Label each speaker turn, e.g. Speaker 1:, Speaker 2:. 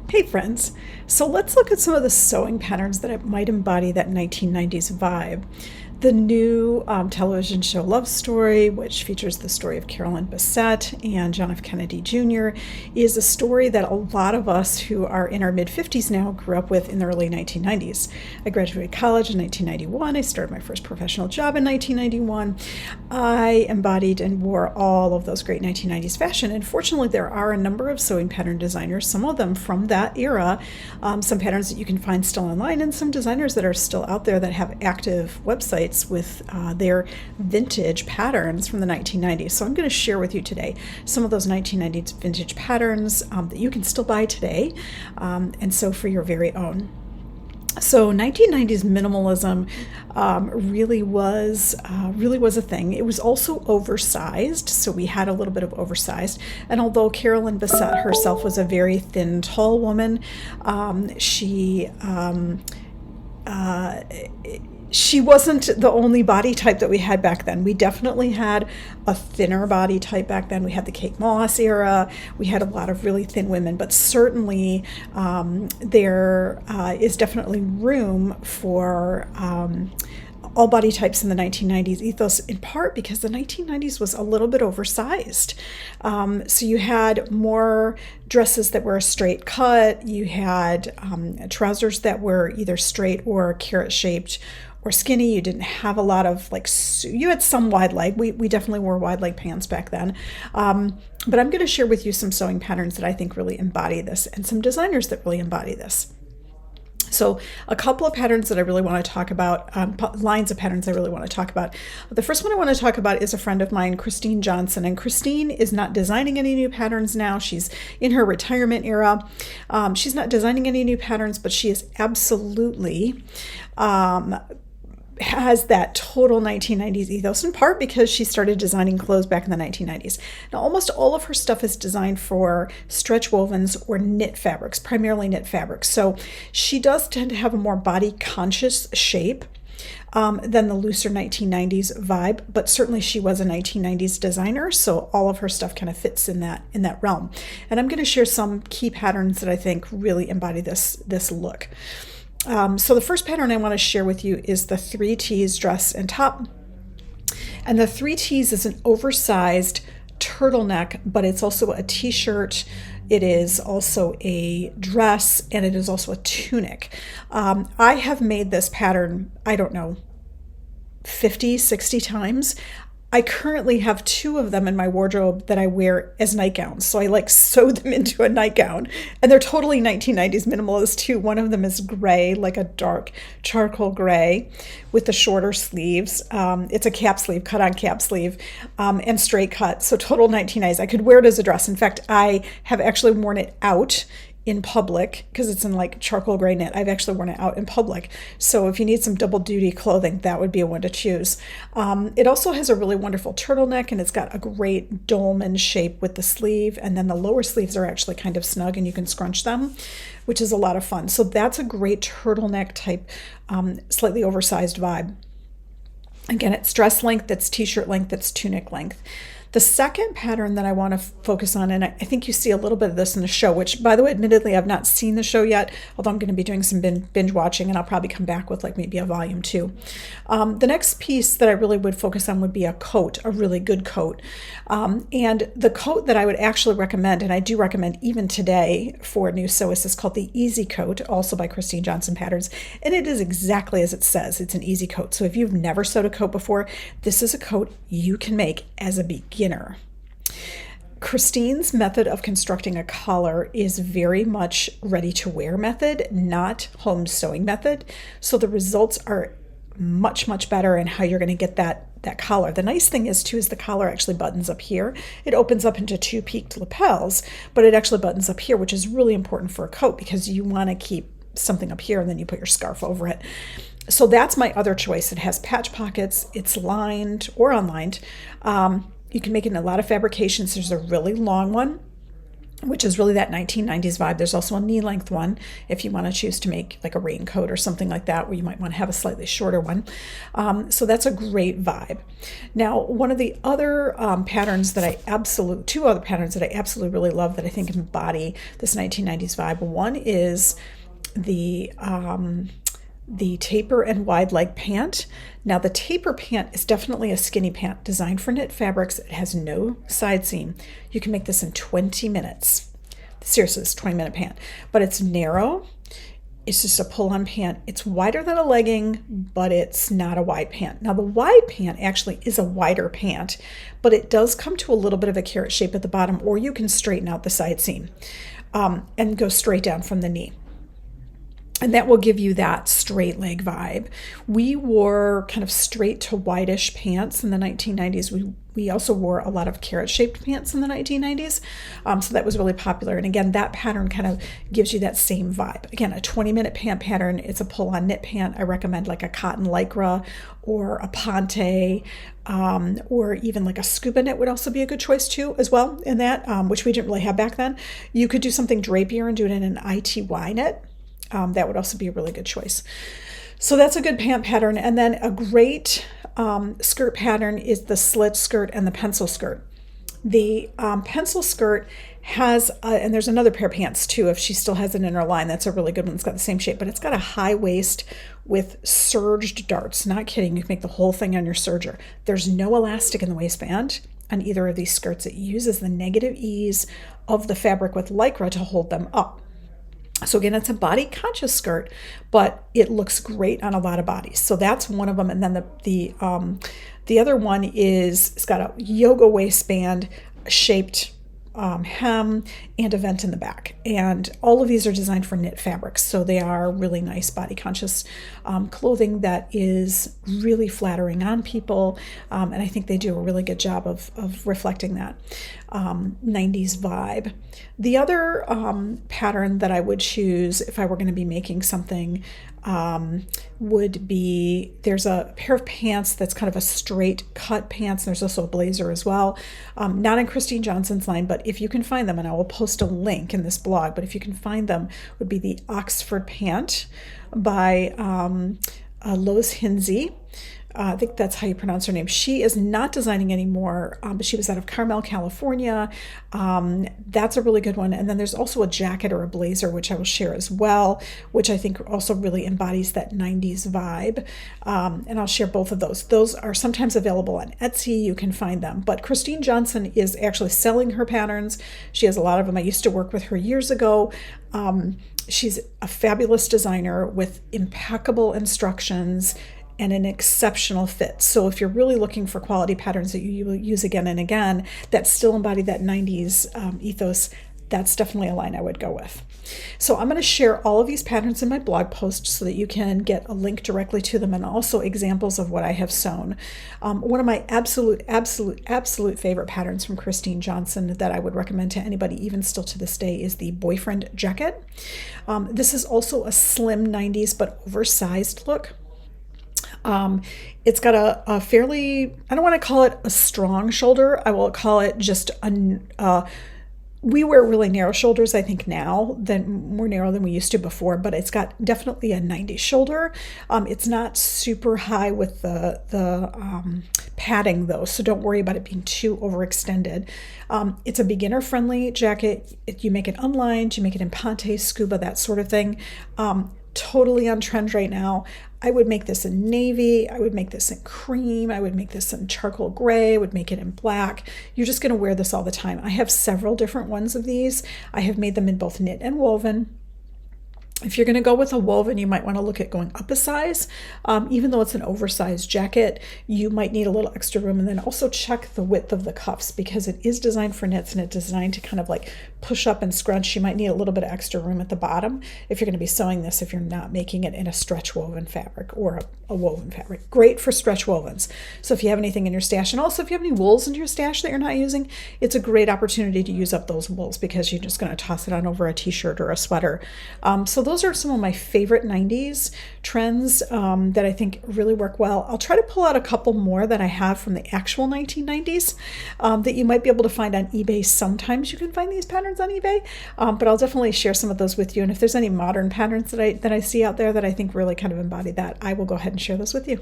Speaker 1: Hey friends, so let's look at some of the sewing patterns that might embody that 1990s vibe. The new television show Love Story, which features the story of Carolyn Bessette and John F. Kennedy Jr., is a story that a lot of us who are in our mid 50s now grew up with in the early 1990s. I graduated college in 1991. I started my first professional job in 1991. I embodied and wore all of those great 1990s fashion, and fortunately, there are a number of sewing pattern designers, some of them from that era, some patterns that you can find still online, and some designers that are still out there that have active websites with their vintage patterns from the 1990s. So I'm going to share with you today some of those 1990s vintage patterns that you can still buy today, and sew for your very own. So 1990s minimalism really was a thing. It was also oversized, so we had a little bit of oversized. And although Carolyn Bessette herself was a very thin, tall woman, she wasn't the only body type that we had back then. We definitely had a thinner body type back then. We had the Kate Moss era. We had a lot of really thin women, but certainly there is definitely room for all body types in the 1990s ethos, in part because the 1990s was a little bit oversized. So you had more dresses that were a straight cut. You had trousers that were either straight or carrot shaped or skinny. You didn't have a lot of you had some wide leg. We definitely wore wide leg pants back then. But I'm going to share with you some sewing patterns that I think really embody this, and some designers that really embody this. So a couple of patterns that I really want to talk about, lines of patterns I really want to talk about. The first one I want to talk about is a friend of mine, Christine Johnson. And Christine is not designing any new patterns now. She's in her retirement era. She's not designing any new patterns, but she is absolutely has that total 1990s ethos, in part because she started designing clothes back in the 1990s. Now, almost all of her stuff is designed for stretch wovens or knit fabrics, primarily knit fabrics. So she does tend to have a more body conscious shape than the looser 1990s vibe, but certainly she was a 1990s designer, so all of her stuff kind of fits in that realm. And I'm going to share some key patterns that I think really embody this look. So the first pattern I want to share with you is the 3Ts dress and top. And the 3Ts is an oversized turtleneck, but it's also a t-shirt. It is also a dress, and it is also a tunic. I have made this pattern, I don't know, 50, 60 times. I currently have two of them in my wardrobe that I wear as nightgowns. So I sewed them into a nightgown, and they're totally 1990s minimalist too. One of them is gray, like a dark charcoal gray with the shorter sleeves. It's a cap sleeve, cut on cap sleeve, and straight cut. So total 1990s. I could wear it as a dress. In fact, I have actually worn it out in public because it's in charcoal gray knit. I've actually worn it out in public. So if you need some double duty clothing, that would be a one to choose. It also has a really wonderful turtleneck, and it's got a great dolman shape with the sleeve. And then the lower sleeves are actually kind of snug and you can scrunch them, which is a lot of fun. So that's a great turtleneck type, slightly oversized vibe. Again, it's dress length, it's t-shirt length, it's tunic length. The second pattern that I want to focus on, and I think you see a little bit of this in the show, which, by the way, admittedly, I've not seen the show yet, although I'm going to be doing some binge watching, and I'll probably come back with maybe a volume 2. The next piece that I really would focus on would be a coat, a really good coat. And the coat that I would actually recommend, and I do recommend even today for new sewists, is called the Easy Coat, also by Christine Johnson Patterns. And it is exactly as it says. It's an easy coat. So if you've never sewed a coat before, this is a coat you can make as a beginner. Christine's method of constructing a collar is very much ready-to-wear method, not home sewing method. So the results are much, much better in how you're going to get that collar. The nice thing is, too, is the collar actually buttons up here. It opens up into two peaked lapels, but it actually buttons up here, which is really important for a coat because you want to keep something up here and then you put your scarf over it. So that's my other choice. It has patch pockets. It's lined or unlined. You can make it in a lot of fabrications. There's a really long one which is really that 1990s vibe. There's also a knee length one if you want to choose to make like a raincoat or something like that, where you might want to have a slightly shorter one. So that's a great vibe. Now, one of the other patterns that two other patterns that I absolutely really love that I think embody this 1990s vibe. One is the taper and wide leg pant. Now the taper pant is definitely a skinny pant designed for knit fabrics. It has no side seam. You can make this in 20 minutes. Seriously, it's a 20-minute pant, but it's narrow. It's just a pull-on pant. It's wider than a legging, but it's not a wide pant. Now the wide pant actually is a wider pant, but it does come to a little bit of a carrot shape at the bottom, or you can straighten out the side seam and go straight down from the knee. And that will give you that straight leg vibe. We wore kind of straight to whitish pants in the 1990s. We also wore a lot of carrot-shaped pants in the 1990s. So that was really popular. And again, that pattern kind of gives you that same vibe. Again, a 20-minute pant pattern. It's a pull-on knit pant. I recommend like a cotton lycra or a ponte, or even like a scuba knit would also be a good choice too as well in that, which we didn't really have back then. You could do something drapier and do it in an ITY knit. That would also be a really good choice. So that's a good pant pattern. And then a great skirt pattern is the slit skirt and the pencil skirt. The pencil skirt has, and there's another pair of pants too, if she still has an inner line, that's a really good one. It's got the same shape, but it's got a high waist with serged darts. Not kidding, you can make the whole thing on your serger. There's no elastic in the waistband on either of these skirts. It uses the negative ease of the fabric with lycra to hold them up. So again, it's a body conscious skirt, but it looks great on a lot of bodies. So that's one of them. And then the other one is, it's got a yoga waistband shaped hem and a vent in the back. And all of these are designed for knit fabrics. So they are really nice body conscious clothing that is really flattering on people. And I think they do a really good job of reflecting that 90s vibe. The other pattern that I would choose if I were going to be making something would be, there's a pair of pants that's kind of a straight cut pants. There's also a blazer as well. Not in Christine Johnson's line, but if you can find them, and I will post a link in this blog, but if you can find them, would be the Oxford pant by Lois Hinsey. I think that's how you pronounce her name. She is not designing anymore, but she was out of Carmel, California. That's a really good one. And then there's also a jacket or a blazer, which I will share as well, which I think also really embodies that 90s vibe. And I'll share both of those. Those are sometimes available on Etsy. You can find them. But Christine Johnson is actually selling her patterns. She has a lot of them. I used to work with her years ago. She's a fabulous designer with impeccable instructions and an exceptional fit. So if you're really looking for quality patterns that you will use again and again that still embody that 90s ethos, that's definitely a line I would go with. So I'm going to share all of these patterns in my blog post so that you can get a link directly to them and also examples of what I have sewn. One of my absolute favorite patterns from Christine Johnson that I would recommend to anybody even still to this day is the boyfriend jacket. This is also a slim 90s but oversized look. It's got a fairly, I don't want to call it a strong shoulder. I will call it just we wear really narrow shoulders, I think now, more narrow than we used to before, but it's got definitely a 90s shoulder. It's not super high with the padding though, so don't worry about it being too overextended. It's a beginner friendly jacket. You make it unlined, you make it in ponte, scuba, that sort of thing. Totally on trend right now. I would make this in navy, I would make this in cream, I would make this in charcoal gray, I would make it in black. You're just going to wear this all the time. I have several different ones of these. I have made them in both knit and woven. If you're going to go with a woven, you might want to look at going up a size. Even though it's an oversized jacket, you might need a little extra room. And then also check the width of the cuffs because it is designed for knits and it's designed to kind of like push up and scrunch. You might need a little bit of extra room at the bottom if you're going to be sewing this, if you're not making it in a stretch woven fabric or a woven fabric. Great for stretch wovens. So if you have anything in your stash, and also if you have any wools in your stash that you're not using, it's a great opportunity to use up those wools because you're just going to toss it on over a t-shirt or a sweater. So those are some of my favorite 90s trends that I think really work well. I'll try to pull out a couple more that I have from the actual 1990s that you might be able to find on eBay. Sometimes you can find these patterns on eBay, but I'll definitely share some of those with you. And if there's any modern patterns that I see out there that I think really kind of embody that, I will go ahead and share those with you.